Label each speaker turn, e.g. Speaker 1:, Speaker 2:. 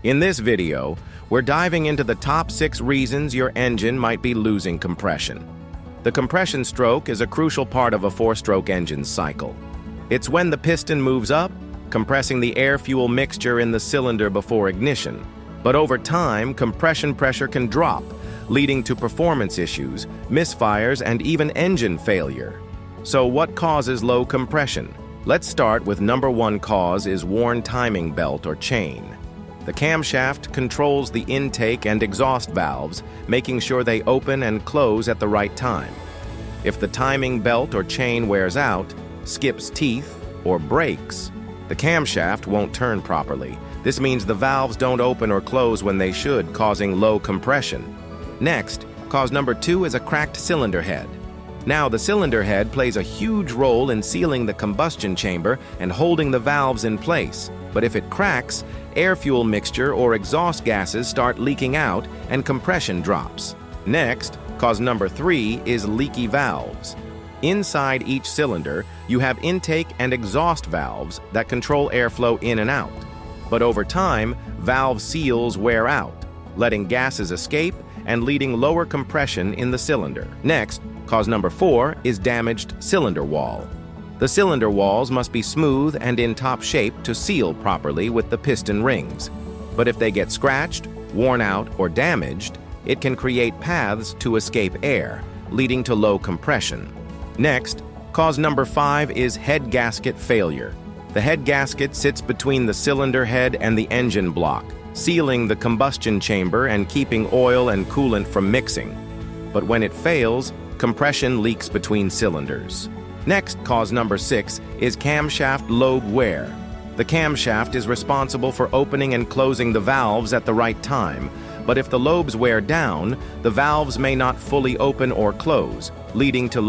Speaker 1: In this video, we're diving into the top 6 reasons your engine might be losing compression. The compression stroke is a crucial part of a 4-stroke engine's cycle. It's when the piston moves up, compressing the air-fuel mixture in the cylinder before ignition. But over time, compression pressure can drop, leading to performance issues, misfires, and even engine failure. So what causes low compression? Let's start with number 1 cause is worn timing belt or chain. The camshaft controls the intake and exhaust valves, making sure they open and close at the right time. If the timing belt or chain wears out, skips teeth, or breaks, the camshaft won't turn properly. This means the valves don't open or close when they should, causing low compression. Next, cause number 2 is a cracked cylinder head. Now, the cylinder head plays a huge role in sealing the combustion chamber and holding the valves in place. But if it cracks, air-fuel mixture or exhaust gases start leaking out and compression drops. Next, cause number 3 is leaky valves. Inside each cylinder, you have intake and exhaust valves that control airflow in and out. But over time, valve seals wear out, letting gases escape and leading lower compression in the cylinder. Next, cause number 4 is damaged cylinder wall. The cylinder walls must be smooth and in top shape to seal properly with the piston rings. But if they get scratched, worn out, or damaged, it can create paths to escape air, leading to low compression. Next, cause number 5 is head gasket failure. The head gasket sits between the cylinder head and the engine block, sealing the combustion chamber and keeping oil and coolant from mixing. But when it fails, compression leaks between cylinders. Next, cause number 6 is camshaft lobe wear. The camshaft is responsible for opening and closing the valves at the right time, but if the lobes wear down, the valves may not fully open or close, leading to low